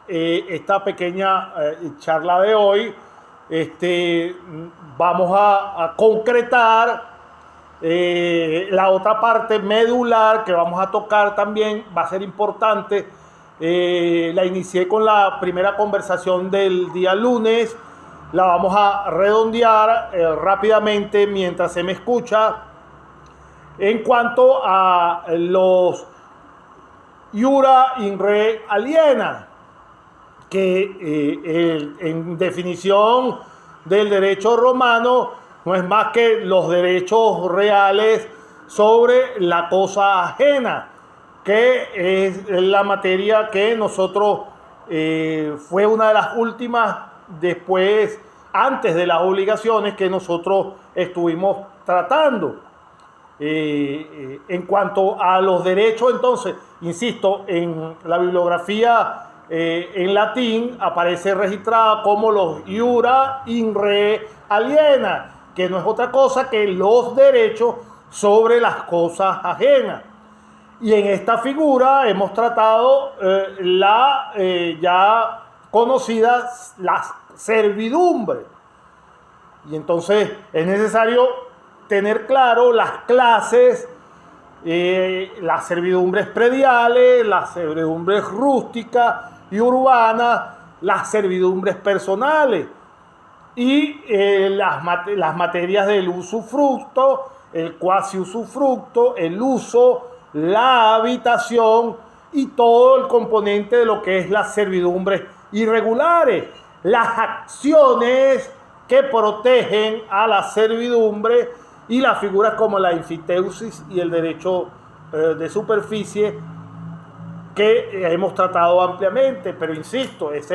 esta pequeña charla de hoy, vamos a concretar la otra parte medular que vamos a tocar también, va a ser importante. La inicié con la primera conversación del día lunes, la vamos a redondear rápidamente mientras se me escucha. En cuanto a los iura in re aliena, que en definición del derecho romano no es más que los derechos reales sobre la cosa ajena, que es la materia que nosotros fue una de las últimas después, antes de las obligaciones que nosotros estuvimos tratando. En cuanto a los derechos, entonces, insisto, en la bibliografía en latín aparece registrada como los iura in re aliena, que no es otra cosa que los derechos sobre las cosas ajenas. Y en esta figura hemos tratado ya conocida la servidumbre. Y entonces es necesario tener claro las clases, las servidumbres prediales, las servidumbres rústicas y urbanas, las servidumbres personales y las materias del usufructo, el cuasi usufructo, el uso, la habitación y todo el componente de lo que es las servidumbres irregulares, las acciones que protegen a la servidumbre y las figuras como la enfiteusis y el derecho de superficie que hemos tratado ampliamente, pero insisto, esa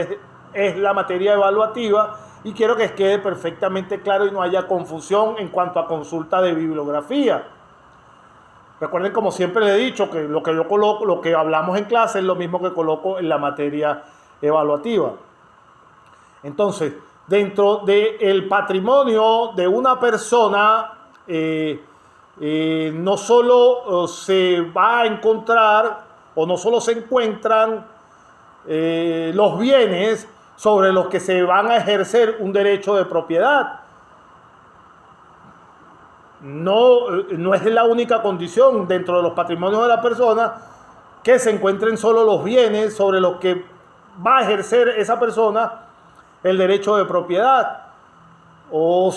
es la materia evaluativa y quiero que quede perfectamente claro y no haya confusión en cuanto a consulta de bibliografía. Recuerden, como siempre le he dicho, que lo que yo coloco, lo que hablamos en clase es lo mismo que coloco en la materia evaluativa. Entonces, dentro del patrimonio de una persona, no solo se va a encontrar o no solo se encuentran los bienes sobre los que se van a ejercer un derecho de propiedad. No es la única condición dentro de los patrimonios de la persona que se encuentren solo los bienes sobre los que va a ejercer esa persona el derecho de propiedad, o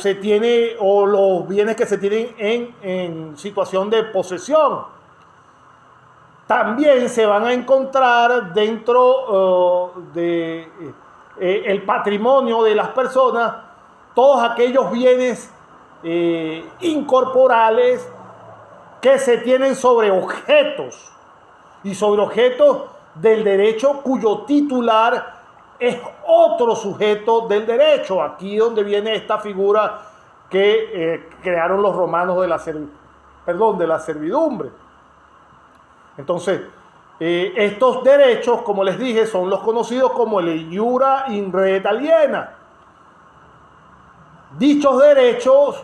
los bienes que se tienen en situación de posesión. También se van a encontrar dentro el patrimonio de las personas todos aquellos bienes incorporales que se tienen sobre objetos y sobre objetos del derecho cuyo titular es otro sujeto del derecho. Aquí donde viene esta figura que crearon los romanos de la servidumbre. Entonces, estos derechos, como les dije, son los conocidos como el iura in re aliena. Dichos derechos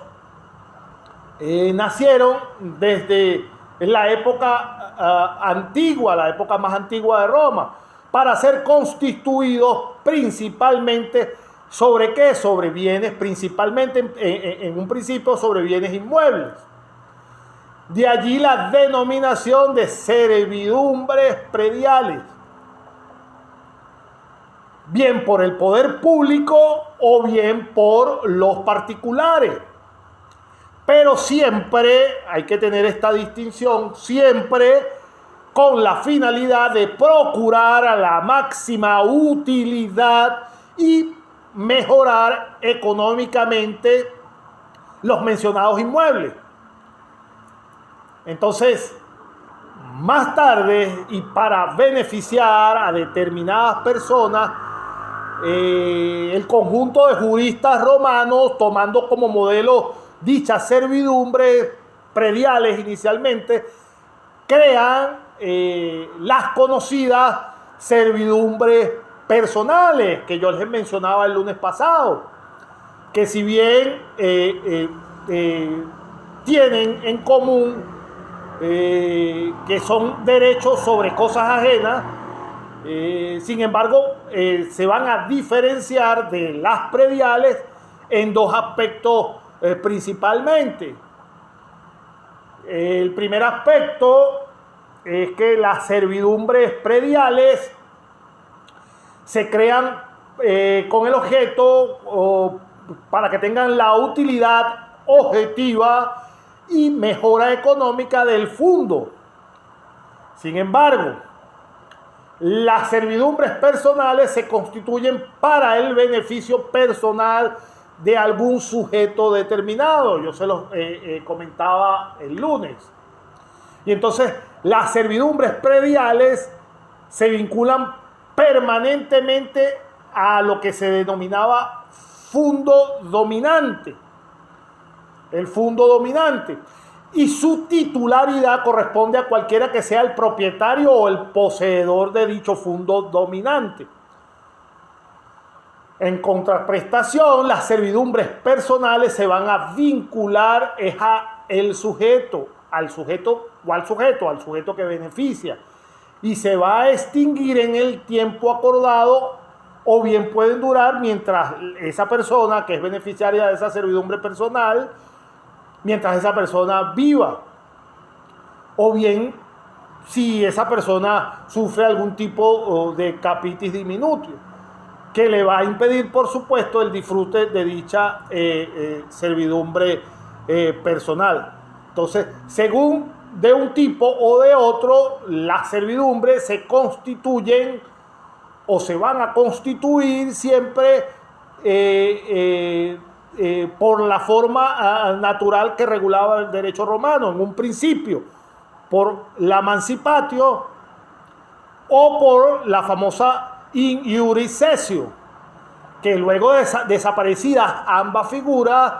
nacieron desde la época antigua, la época más antigua de Roma, para ser constituidos principalmente ¿sobre qué? Sobre bienes, principalmente en un principio sobre bienes inmuebles. De allí la denominación de servidumbres prediales, bien por el poder público o bien por los particulares. Pero siempre hay que tener esta distinción, siempre con la finalidad de procurar la máxima utilidad y mejorar económicamente los mencionados inmuebles. Entonces, más tarde, y para beneficiar a determinadas personas, el conjunto de juristas romanos, tomando como modelo dichas servidumbres prediales inicialmente, crean las conocidas servidumbres personales que yo les mencionaba el lunes pasado, que si bien tienen en común que son derechos sobre cosas ajenas, Sin embargo, se van a diferenciar de las prediales en dos aspectos principalmente. El primer aspecto es que las servidumbres prediales se crean con el objeto para que tengan la utilidad objetiva y mejora económica del fundo. Sin embargo, las servidumbres personales se constituyen para el beneficio personal de algún sujeto determinado. Yo se los comentaba el lunes. Y entonces las servidumbres prediales se vinculan permanentemente a lo que se denominaba fundo dominante. El fundo dominante. Y su titularidad corresponde a cualquiera que sea el propietario o el poseedor de dicho fundo dominante. En contraprestación, las servidumbres personales se van a vincular al sujeto que beneficia, y se va a extinguir en el tiempo acordado, o bien pueden durar mientras esa persona que es beneficiaria de esa servidumbre personal, mientras esa persona viva, o bien si esa persona sufre algún tipo de capitis diminutio, que le va a impedir, por supuesto, el disfrute de dicha servidumbre personal. Entonces, según de un tipo o de otro, las servidumbres se constituyen o se van a constituir siempre por la forma natural que regulaba el derecho romano, en un principio, por la mancipatio o por la famosa in iuris cessio, que luego de desaparecidas ambas figuras,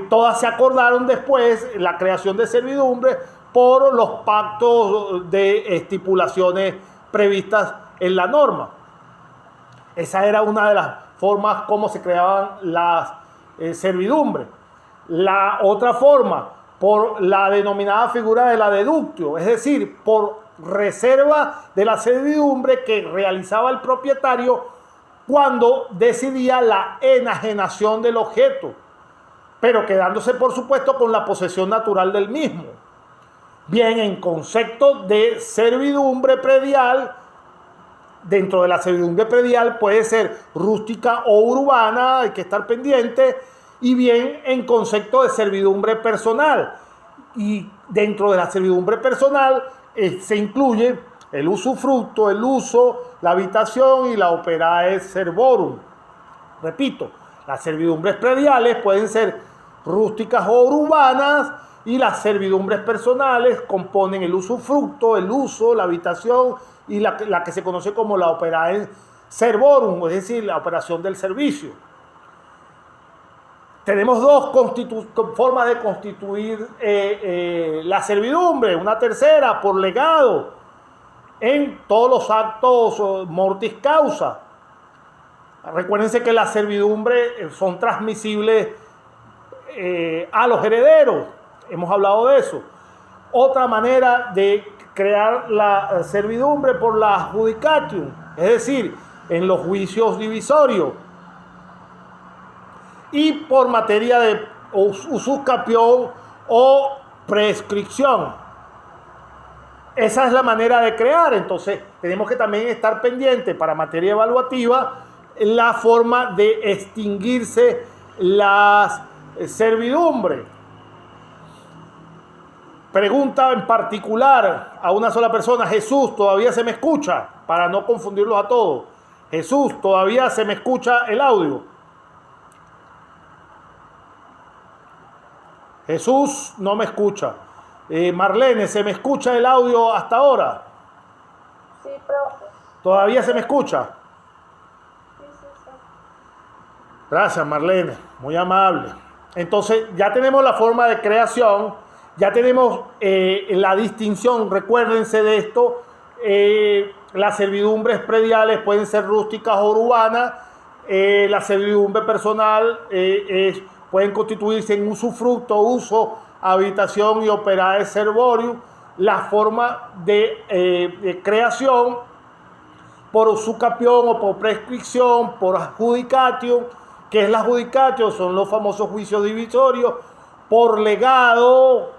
todas se acordaron después la creación de servidumbre por los pactos de estipulaciones previstas en la norma. Esa era una de las formas como se creaban las servidumbres. La otra forma, por la denominada figura de la deductio, es decir, por reserva de la servidumbre que realizaba el propietario cuando decidía la enajenación del objeto, pero quedándose, por supuesto, con la posesión natural del mismo. Bien, en concepto de servidumbre predial, dentro de la servidumbre predial puede ser rústica o urbana, hay que estar pendiente, y bien en concepto de servidumbre personal. Y dentro de la servidumbre personal se incluye el usufructo, el uso, la habitación y la operae servorum. Repito, las servidumbres prediales pueden ser rústicas o urbanas, y las servidumbres personales componen el usufructo, el uso, la habitación y la que se conoce como la operae servorum, es decir, la operación del servicio. Tenemos dos formas de constituir la servidumbre. Una tercera, por legado, en todos los actos mortis causa. Recuérdense que las servidumbres son transmisibles a los herederos. Hemos hablado de eso. Otra manera de crear la servidumbre por la judicatium, es decir, en los juicios divisorios. Y por materia de usucapión o prescripción. Esa es la manera de crear. Entonces, tenemos que también estar pendientes para materia evaluativa la forma de extinguirse las servidumbres. Pregunta en particular a una sola persona: Jesús, ¿todavía se me escucha? Para no confundirlos a todos. Jesús, ¿todavía se me escucha el audio? Jesús no me escucha. Marlene, ¿se me escucha el audio hasta ahora? Sí, profe. ¿Todavía se me escucha? Sí, sí, sí. Gracias, Marlene, muy amable. Entonces, ya tenemos la forma de creación, ya tenemos la distinción, recuérdense de esto. Las servidumbres prediales pueden ser rústicas o urbanas. La servidumbre personal pueden constituirse en usufructo, uso, habitación y operae servorium. La forma de creación por usucapión o por prescripción, por adjudicatio. ¿Qué es la adjudicatio? Son los famosos juicios divisorios, por legado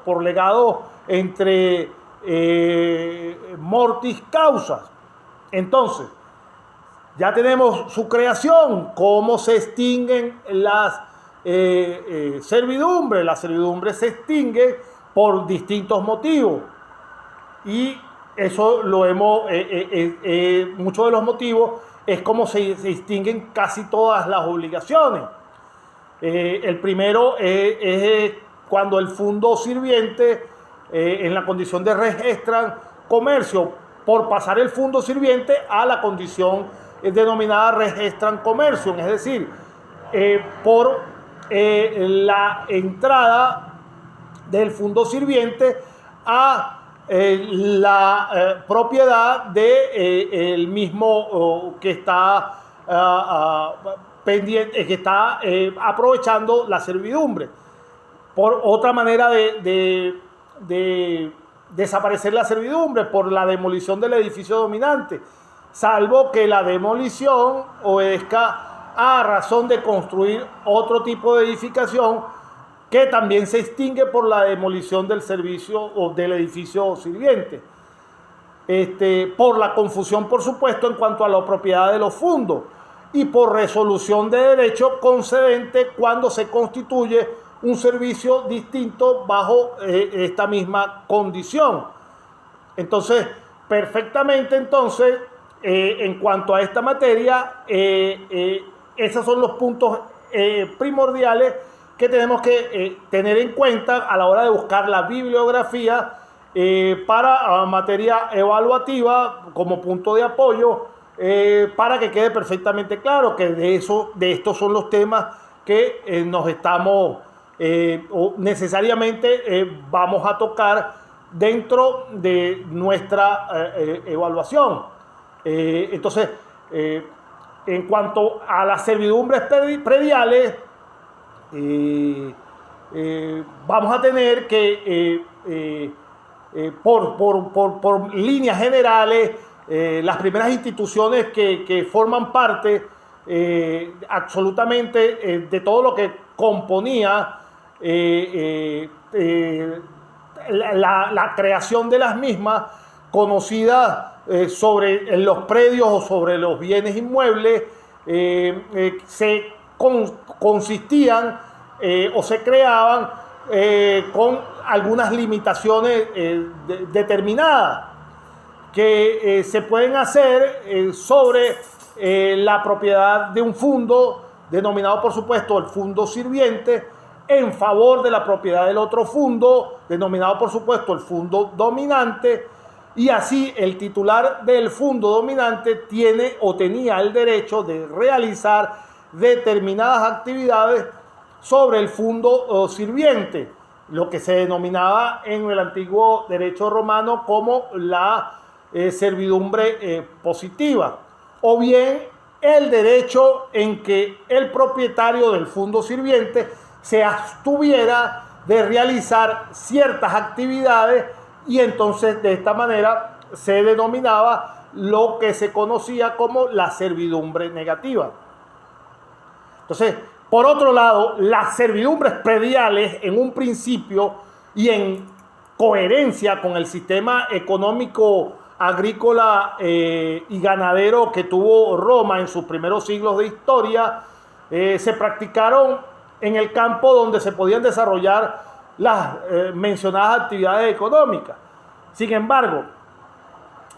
entre mortis causas. Entonces, ya tenemos su creación, cómo se extinguen las servidumbres. Las servidumbres se extinguen por distintos motivos. Y eso lo hemos, muchos de los motivos es como se extinguen casi todas las obligaciones. El primero es cuando el fundo sirviente, en la condición de res extra comercio, por pasar el fundo sirviente a la condición denominada res extra comercio, es decir, por la entrada del fundo sirviente a la propiedad de el mismo que está pendiente, que está aprovechando la servidumbre. Por otra manera de desaparecer la servidumbre, por la demolición del edificio dominante, salvo que la demolición obedezca a razón de construir otro tipo de edificación que también se extingue por la demolición del servicio o del edificio sirviente. Por la confusión, por supuesto, en cuanto a la propiedad de los fundos y por resolución de derecho concedente cuando se constituye un servicio distinto bajo esta misma condición. Entonces, perfectamente, en cuanto a esta materia, esos son los puntos primordiales que tenemos que tener en cuenta a la hora de buscar la bibliografía para materia evaluativa como punto de apoyo, para que quede perfectamente claro que de estos son los temas que nos estamos o necesariamente vamos a tocar dentro de nuestra evaluación. Entonces, en cuanto a las servidumbres prediales, vamos a tener que por líneas generales, las primeras instituciones que forman parte absolutamente de todo lo que componía la creación de las mismas, conocidas sobre los predios o sobre los bienes inmuebles, se consistían o se creaban con algunas limitaciones determinadas que se pueden hacer sobre la propiedad de un fondo, denominado por supuesto el fondo sirviente, en favor de la propiedad del otro fondo, denominado por supuesto el fondo dominante, y así el titular del fondo dominante tiene o tenía el derecho de realizar determinadas actividades sobre el fondo sirviente, lo que se denominaba en el antiguo derecho romano como la servidumbre positiva, o bien el derecho en que el propietario del fondo sirviente se abstuviera de realizar ciertas actividades, y entonces de esta manera se denominaba lo que se conocía como la servidumbre negativa. Entonces, por otro lado, las servidumbres prediales en un principio y en coherencia con el sistema económico agrícola y ganadero que tuvo Roma en sus primeros siglos de historia, se practicaron en el campo donde se podían desarrollar las mencionadas actividades económicas. Sin embargo,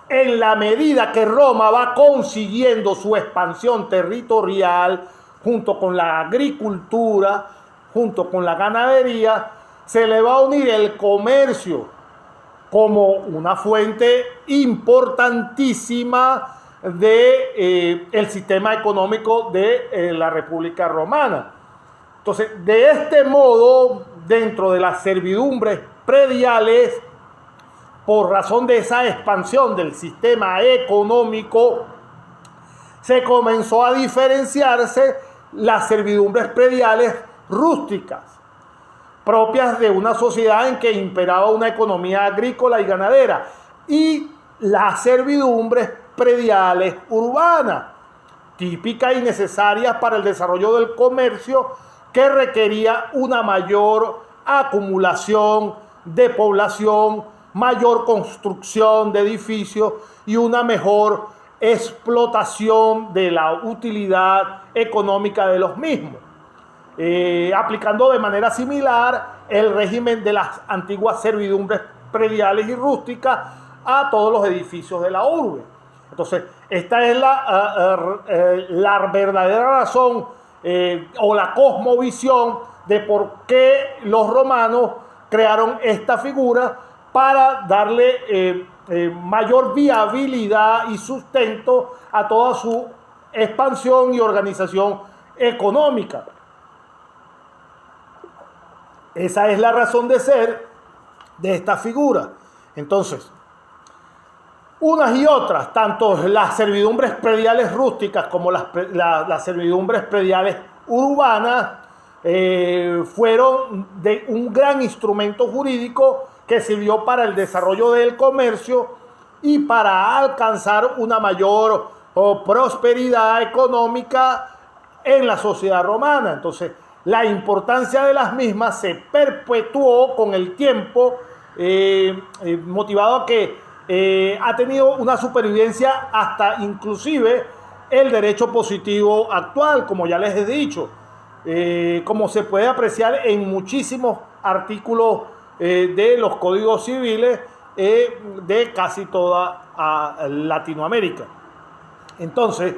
en la medida que Roma va consiguiendo su expansión territorial, junto con la agricultura, junto con la ganadería, se le va a unir el comercio como una fuente importantísima de el sistema económico de la República Romana. Entonces, de este modo, dentro de las servidumbres prediales, por razón de esa expansión del sistema económico, se comenzó a diferenciarse las servidumbres prediales rústicas, propias de una sociedad en que imperaba una economía agrícola y ganadera, y las servidumbres prediales urbanas, típicas y necesarias para el desarrollo del comercio, que requería una mayor acumulación de población, mayor construcción de edificios y una mejor explotación de la utilidad económica de los mismos, aplicando de manera similar el régimen de las antiguas servidumbres prediales y rústicas a todos los edificios de la urbe. Entonces, esta es la verdadera razón o la cosmovisión de por qué los romanos crearon esta figura, para darle mayor viabilidad y sustento a toda su expansión y organización económica. Esa es la razón de ser de esta figura. Entonces, unas y otras, tanto las servidumbres prediales rústicas como las servidumbres prediales urbanas, fueron de un gran instrumento jurídico que sirvió para el desarrollo del comercio y para alcanzar una mayor prosperidad económica en la sociedad romana. Entonces, la importancia de las mismas se perpetuó con el tiempo, motivado a que ha tenido una supervivencia hasta inclusive el derecho positivo actual, como ya les he dicho, como se puede apreciar en muchísimos artículos de los códigos civiles de casi toda Latinoamérica. Entonces,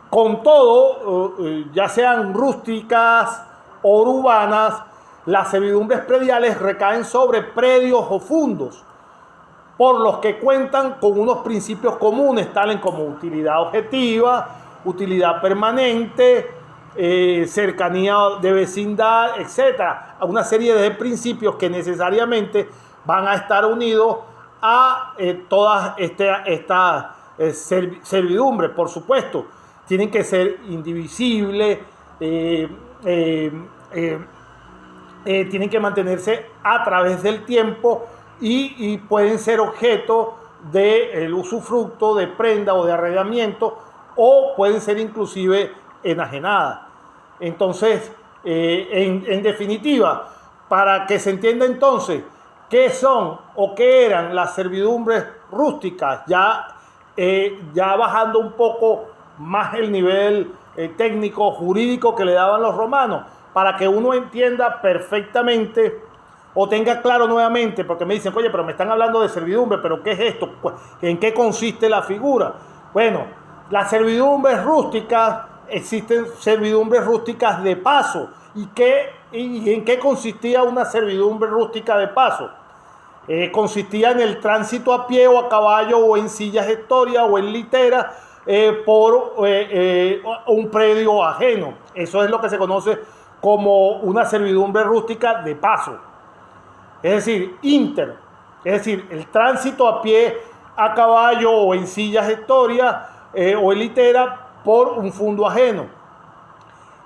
con todo, ya sean rústicas o urbanas, las servidumbres prediales recaen sobre predios o fundos, por los que cuentan con unos principios comunes, tales como utilidad objetiva, utilidad permanente, cercanía de vecindad, etcétera, a una serie de principios que necesariamente van a estar unidos a todas estas servidumbres. Por supuesto, tienen que ser indivisibles, tienen que mantenerse a través del tiempo y pueden ser objeto del usufructo, de prenda o de arrendamiento, o pueden ser inclusive enajenadas. Entonces, en definitiva, para que se entienda entonces qué son o qué eran las servidumbres rústicas, ya bajando un poco más el nivel técnico, jurídico que le daban los romanos, para que uno entienda perfectamente o tenga claro nuevamente, porque me dicen, oye, pero me están hablando de servidumbre, pero ¿qué es esto? ¿En qué consiste la figura? Bueno, las servidumbres rústicas, existen servidumbres rústicas de paso. ¿Y en qué consistía una servidumbre rústica de paso? Consistía en el tránsito a pie o a caballo o en sillas gestorias o en litera por un predio ajeno. Eso es lo que se conoce como una servidumbre rústica de paso. Es decir, es decir, el tránsito a pie, a caballo o en sillas gestorias o en litera por un fundo ajeno.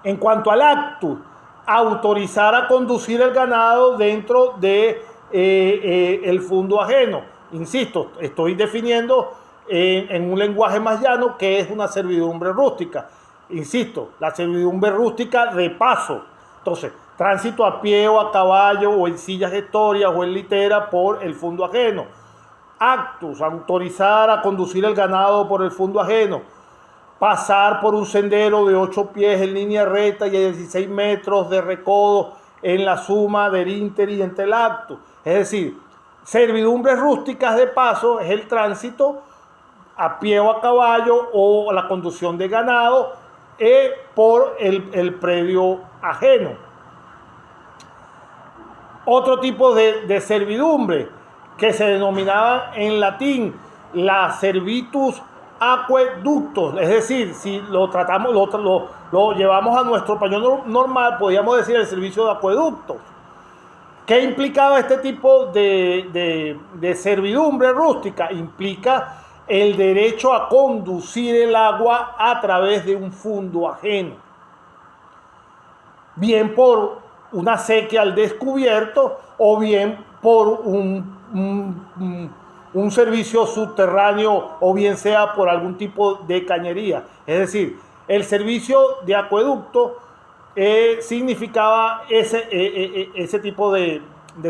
En cuanto al actus, autorizar a conducir el ganado dentro de el fundo ajeno. Insisto, estoy definiendo en un lenguaje más llano que es una servidumbre rústica. Insisto, la servidumbre rústica de paso. Entonces, tránsito a pie o a caballo o en sillas gestorias o en litera por el fundo ajeno. Actus, autorizar a conducir el ganado por el fundo ajeno. Pasar por un sendero de 8 pies en línea recta y a 16 metros de recodo en la suma del ínter y entre el actus. Es decir, servidumbres rústicas de paso es el tránsito a pie o a caballo o la conducción de ganado por el predio ajeno. Otro tipo de servidumbre que se denominaba en latín la servitus aqueductos, es decir, si lo tratamos, lo llevamos a nuestro español normal, podríamos decir el servicio de acueductos. ¿Qué implicaba este tipo de servidumbre rústica? Implica el derecho a conducir el agua a través de un fundo ajeno, bien por una sequía al descubierto o bien por un servicio subterráneo o bien sea por algún tipo de cañería. Es decir, el servicio de acueducto significaba ese tipo de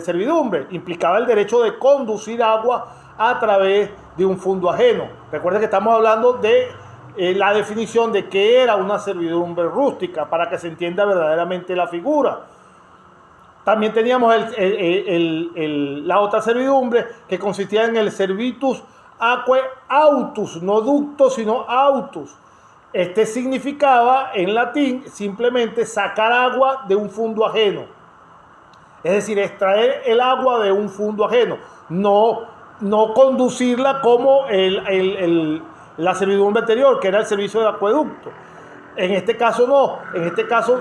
servidumbre, implicaba el derecho de conducir agua a través de un fundo ajeno. Recuerden que estamos hablando de la definición de qué era una servidumbre rústica, para que se entienda verdaderamente la figura. También teníamos la otra servidumbre, que consistía en el servitus aquae autus, no ductus, sino autus. Este significaba en latín simplemente sacar agua de un fundo ajeno. Es decir, extraer el agua de un fundo ajeno, no conducirla como la servidumbre anterior, que era el servicio de acueducto. En este caso no, en este caso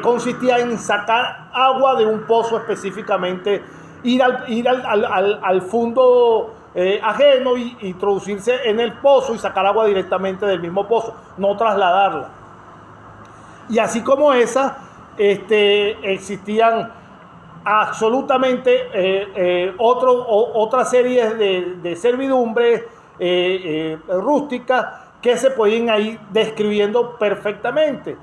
consistía en sacar agua de un pozo específicamente, ir al fundo ajeno y introducirse en el pozo y sacar agua directamente del mismo pozo, no trasladarla. Y así como esa, existían absolutamente otra serie de servidumbres rústicas que se pueden ir describiendo perfectamente,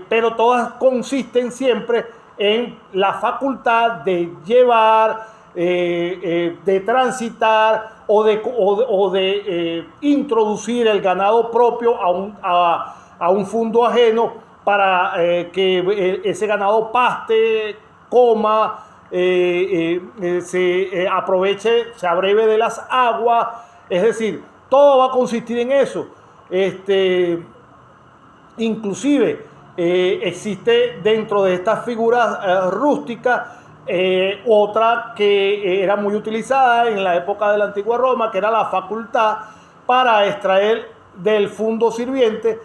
pero todas consisten siempre en la facultad de llevar, de transitar o de introducir el ganado propio a un fundo ajeno para que ese ganado paste, coma, se aproveche, se abreve de las aguas. Es decir, todo va a consistir en eso. Inclusive existe dentro de estas figuras rústicas otra que era muy utilizada en la época de la antigua Roma, que era la facultad para extraer del fundo sirviente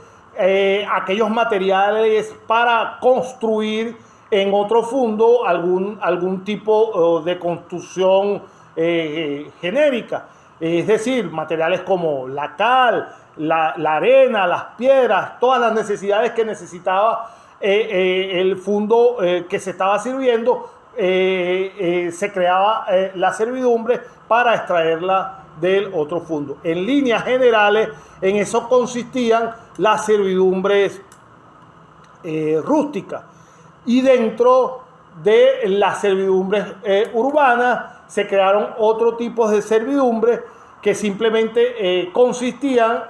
aquellos materiales para construir en otro fundo algún tipo de construcción genérica. Es decir, materiales como la cal, la arena, las piedras, todas las necesidades que necesitaba el fundo que se estaba sirviendo, se creaba la servidumbre para extraerla del otro fundo. En líneas generales, en eso consistían las servidumbres rústicas. Y dentro de las servidumbres urbanas se crearon otro tipo de servidumbres que simplemente consistían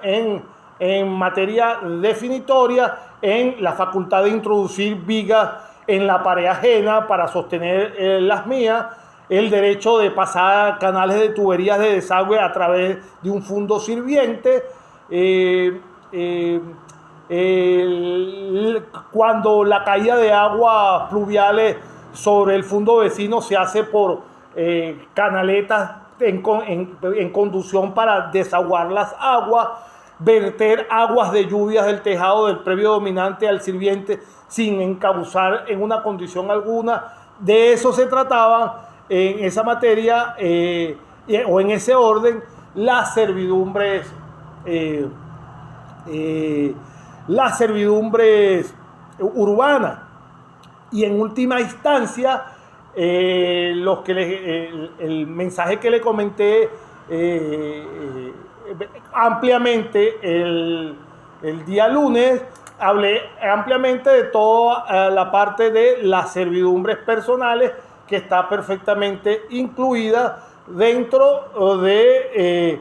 en materia definitoria, en la facultad de introducir vigas en la pared ajena para sostener las mías, el derecho de pasar canales de tuberías de desagüe a través de un fundo sirviente, cuando la caída de aguas pluviales sobre el fundo vecino se hace por canaletas en conducción para desaguar las aguas, verter aguas de lluvias del tejado del previo dominante al sirviente sin encauzar en una condición alguna. De eso se trataba en esa materia o en ese orden las servidumbres urbanas. Y en última instancia, el mensaje que le comenté ampliamente el día lunes, hablé ampliamente de toda la parte de las servidumbres personales, que está perfectamente incluida dentro de